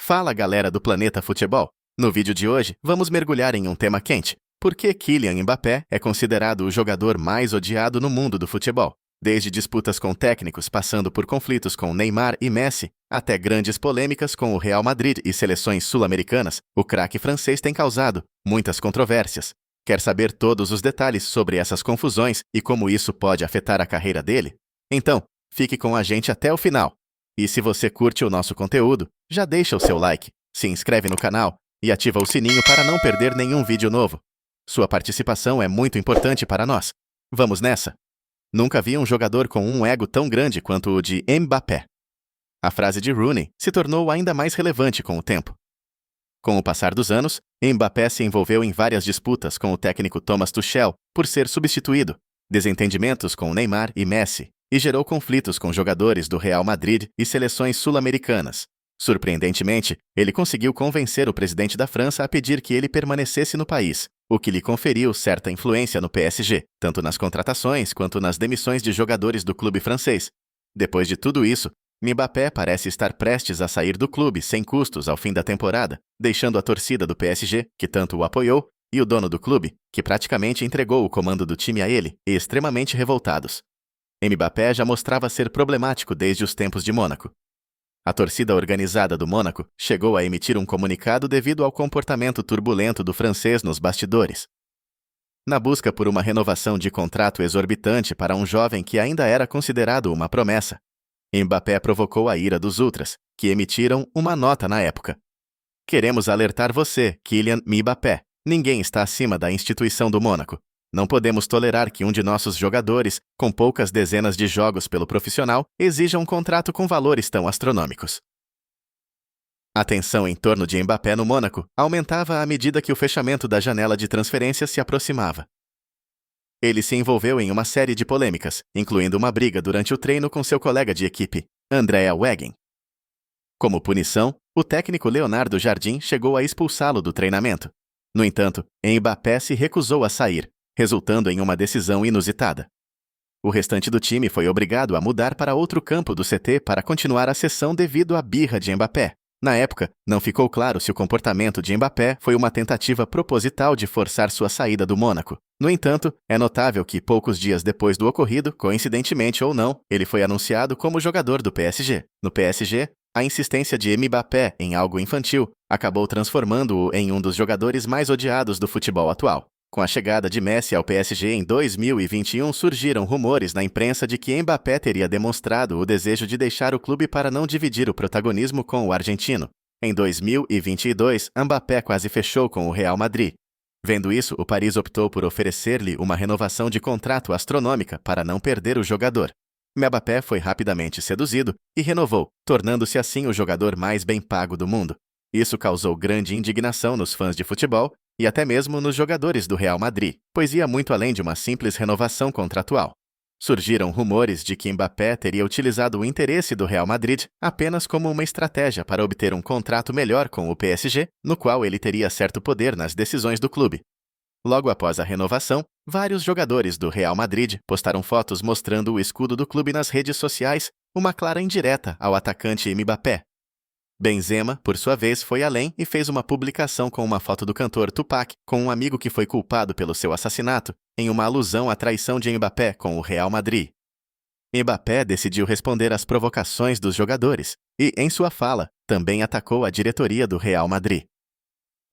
Fala galera do Planeta Futebol! No vídeo de hoje, vamos mergulhar em um tema quente. Por que Kylian Mbappé é considerado o jogador mais odiado no mundo do futebol? Desde disputas com técnicos, passando por conflitos com Neymar e Messi, até grandes polêmicas com o Real Madrid e seleções sul-americanas, o craque francês tem causado muitas controvérsias. Quer saber todos os detalhes sobre essas confusões e como isso pode afetar a carreira dele? Então, fique com a gente até o final. E se você curte o nosso conteúdo, já deixa o seu like, se inscreve no canal e ativa o sininho para não perder nenhum vídeo novo. Sua participação é muito importante para nós. Vamos nessa? Nunca vi um jogador com um ego tão grande quanto o de Mbappé. A frase de Rooney se tornou ainda mais relevante com o tempo. Com o passar dos anos, Mbappé se envolveu em várias disputas com o técnico Thomas Tuchel por ser substituído, desentendimentos com Neymar e Messi, e gerou conflitos com jogadores do Real Madrid e seleções sul-americanas. Surpreendentemente, ele conseguiu convencer o presidente da França a pedir que ele permanecesse no país, o que lhe conferiu certa influência no PSG, tanto nas contratações quanto nas demissões de jogadores do clube francês. Depois de tudo isso, Mbappé parece estar prestes a sair do clube sem custos ao fim da temporada, deixando a torcida do PSG, que tanto o apoiou, e o dono do clube, que praticamente entregou o comando do time a ele, extremamente revoltados. Mbappé já mostrava ser problemático desde os tempos de Mônaco. A torcida organizada do Mônaco chegou a emitir um comunicado devido ao comportamento turbulento do francês nos bastidores. Na busca por uma renovação de contrato exorbitante para um jovem que ainda era considerado uma promessa, Mbappé provocou a ira dos ultras, que emitiram uma nota na época. Queremos alertar você, Kylian Mbappé. Ninguém está acima da instituição do Mônaco. Não podemos tolerar que um de nossos jogadores, com poucas dezenas de jogos pelo profissional, exija um contrato com valores tão astronômicos. A tensão em torno de Mbappé no Mônaco aumentava à medida que o fechamento da janela de transferências se aproximava. Ele se envolveu em uma série de polêmicas, incluindo uma briga durante o treino com seu colega de equipe, Andrea Wegen. Como punição, o técnico Leonardo Jardim chegou a expulsá-lo do treinamento. No entanto, Mbappé se recusou a sair, resultando em uma decisão inusitada. O restante do time foi obrigado a mudar para outro campo do CT para continuar a sessão devido à birra de Mbappé. Na época, não ficou claro se o comportamento de Mbappé foi uma tentativa proposital de forçar sua saída do Mônaco. No entanto, é notável que poucos dias depois do ocorrido, coincidentemente ou não, ele foi anunciado como jogador do PSG. No PSG, a insistência de Mbappé em algo infantil acabou transformando-o em um dos jogadores mais odiados do futebol atual. Com a chegada de Messi ao PSG em 2021, surgiram rumores na imprensa de que Mbappé teria demonstrado o desejo de deixar o clube para não dividir o protagonismo com o argentino. Em 2022, Mbappé quase fechou com o Real Madrid. Vendo isso, o Paris optou por oferecer-lhe uma renovação de contrato astronômica para não perder o jogador. Mbappé foi rapidamente seduzido e renovou, tornando-se assim o jogador mais bem pago do mundo. Isso causou grande indignação nos fãs de futebol e até mesmo nos jogadores do Real Madrid, pois ia muito além de uma simples renovação contratual. Surgiram rumores de que Mbappé teria utilizado o interesse do Real Madrid apenas como uma estratégia para obter um contrato melhor com o PSG, no qual ele teria certo poder nas decisões do clube. Logo após a renovação, vários jogadores do Real Madrid postaram fotos mostrando o escudo do clube nas redes sociais, uma clara indireta ao atacante Mbappé. Benzema, por sua vez, foi além e fez uma publicação com uma foto do cantor Tupac com um amigo que foi culpado pelo seu assassinato, em uma alusão à traição de Mbappé com o Real Madrid. Mbappé decidiu responder às provocações dos jogadores e, em sua fala, também atacou a diretoria do Real Madrid.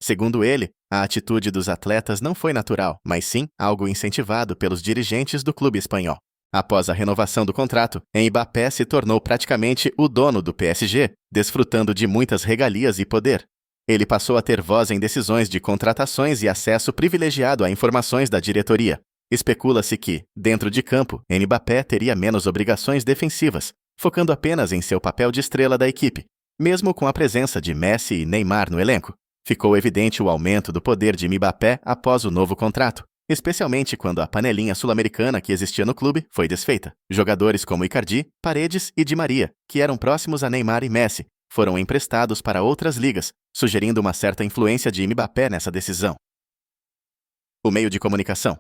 Segundo ele, a atitude dos atletas não foi natural, mas sim algo incentivado pelos dirigentes do clube espanhol. Após a renovação do contrato, Mbappé se tornou praticamente o dono do PSG, desfrutando de muitas regalias e poder. Ele passou a ter voz em decisões de contratações e acesso privilegiado a informações da diretoria. Especula-se que, dentro de campo, Mbappé teria menos obrigações defensivas, focando apenas em seu papel de estrela da equipe. Mesmo com a presença de Messi e Neymar no elenco, ficou evidente o aumento do poder de Mbappé após o novo contrato, especialmente quando a panelinha sul-americana que existia no clube foi desfeita. Jogadores como Icardi, Paredes e Di Maria, que eram próximos a Neymar e Messi, foram emprestados para outras ligas, sugerindo uma certa influência de Mbappé nessa decisão. O meio de comunicação.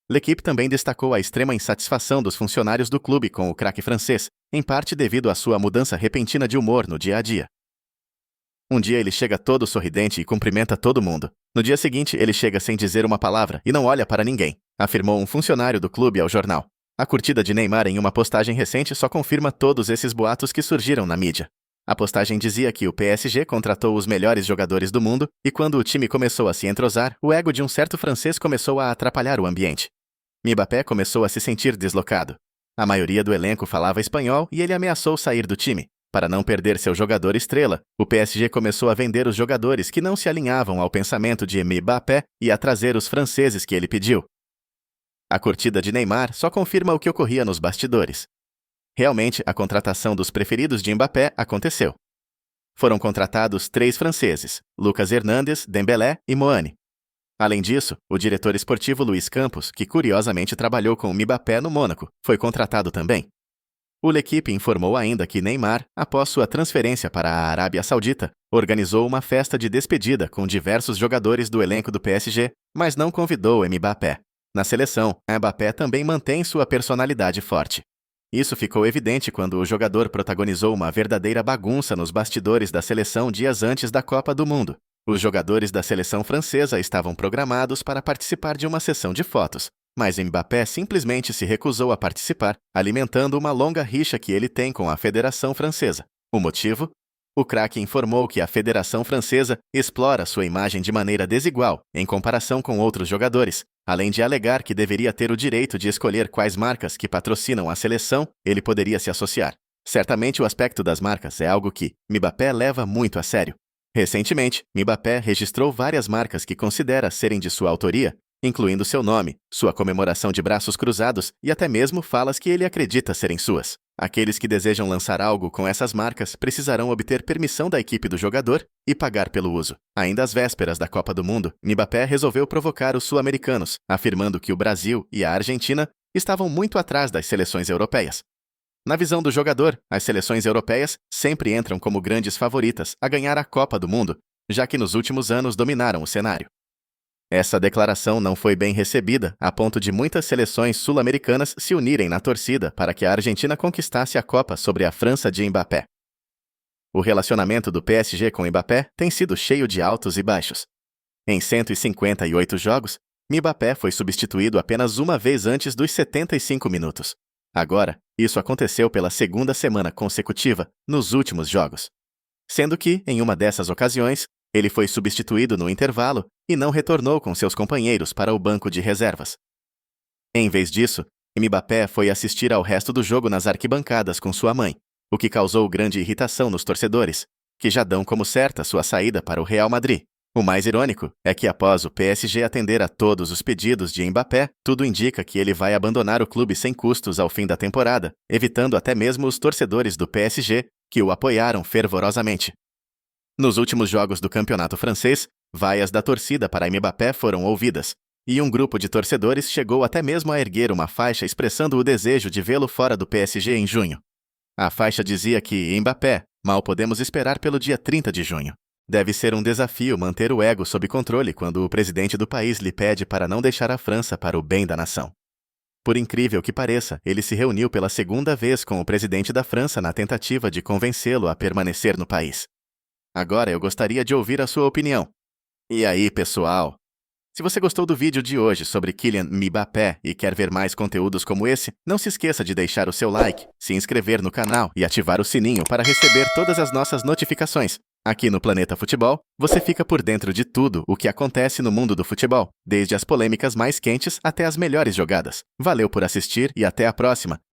L'Équipe também destacou a extrema insatisfação dos funcionários do clube com o craque francês, em parte devido à sua mudança repentina de humor no dia a dia. Um dia ele chega todo sorridente e cumprimenta todo mundo. No dia seguinte, ele chega sem dizer uma palavra e não olha para ninguém, afirmou um funcionário do clube ao jornal. A curtida de Neymar em uma postagem recente só confirma todos esses boatos que surgiram na mídia. A postagem dizia que o PSG contratou os melhores jogadores do mundo e quando o time começou a se entrosar, o ego de um certo francês começou a atrapalhar o ambiente. Mbappé começou a se sentir deslocado. A maioria do elenco falava espanhol e ele ameaçou sair do time. Para não perder seu jogador estrela, o PSG começou a vender os jogadores que não se alinhavam ao pensamento de Mbappé e a trazer os franceses que ele pediu. A curtida de Neymar só confirma o que ocorria nos bastidores. Realmente, a contratação dos preferidos de Mbappé aconteceu. Foram contratados 3 franceses, Lucas Hernandez, Dembélé e Moani. Além disso, o diretor esportivo Luiz Campos, que curiosamente trabalhou com Mbappé no Mônaco, foi contratado também. O L'Équipe informou ainda que Neymar, após sua transferência para a Arábia Saudita, organizou uma festa de despedida com diversos jogadores do elenco do PSG, mas não convidou Mbappé. Na seleção, Mbappé também mantém sua personalidade forte. Isso ficou evidente quando o jogador protagonizou uma verdadeira bagunça nos bastidores da seleção dias antes da Copa do Mundo. Os jogadores da seleção francesa estavam programados para participar de uma sessão de fotos, mas Mbappé simplesmente se recusou a participar, alimentando uma longa rixa que ele tem com a Federação Francesa. O motivo? O craque informou que a Federação Francesa explora sua imagem de maneira desigual em comparação com outros jogadores, além de alegar que deveria ter o direito de escolher quais marcas que patrocinam a seleção ele poderia se associar. Certamente o aspecto das marcas é algo que Mbappé leva muito a sério. Recentemente, Mbappé registrou várias marcas que considera serem de sua autoria, incluindo seu nome, sua comemoração de braços cruzados e até mesmo falas que ele acredita serem suas. Aqueles que desejam lançar algo com essas marcas precisarão obter permissão da equipe do jogador e pagar pelo uso. Ainda às vésperas da Copa do Mundo, Mbappé resolveu provocar os sul-americanos, afirmando que o Brasil e a Argentina estavam muito atrás das seleções europeias. Na visão do jogador, as seleções europeias sempre entram como grandes favoritas a ganhar a Copa do Mundo, já que nos últimos anos dominaram o cenário. Essa declaração não foi bem recebida, a ponto de muitas seleções sul-americanas se unirem na torcida para que a Argentina conquistasse a Copa sobre a França de Mbappé. O relacionamento do PSG com Mbappé tem sido cheio de altos e baixos. Em 158 jogos, Mbappé foi substituído apenas uma vez antes dos 75 minutos. Agora, isso aconteceu pela segunda semana consecutiva, nos últimos jogos. Sendo que, em uma dessas ocasiões, ele foi substituído no intervalo e não retornou com seus companheiros para o banco de reservas. Em vez disso, Mbappé foi assistir ao resto do jogo nas arquibancadas com sua mãe, o que causou grande irritação nos torcedores, que já dão como certa sua saída para o Real Madrid. O mais irônico é que após o PSG atender a todos os pedidos de Mbappé, tudo indica que ele vai abandonar o clube sem custos ao fim da temporada, evitando até mesmo os torcedores do PSG, que o apoiaram fervorosamente. Nos últimos jogos do campeonato francês, vaias da torcida para Mbappé foram ouvidas, e um grupo de torcedores chegou até mesmo a erguer uma faixa expressando o desejo de vê-lo fora do PSG em junho. A faixa dizia que Mbappé, mal podemos esperar pelo dia 30 de junho. Deve ser um desafio manter o ego sob controle quando o presidente do país lhe pede para não deixar a França para o bem da nação. Por incrível que pareça, ele se reuniu pela segunda vez com o presidente da França na tentativa de convencê-lo a permanecer no país. Agora eu gostaria de ouvir a sua opinião. E aí, pessoal? Se você gostou do vídeo de hoje sobre Kylian Mbappé e quer ver mais conteúdos como esse, não se esqueça de deixar o seu like, se inscrever no canal e ativar o sininho para receber todas as nossas notificações. Aqui no Planeta Futebol, você fica por dentro de tudo o que acontece no mundo do futebol, desde as polêmicas mais quentes até as melhores jogadas. Valeu por assistir e até a próxima!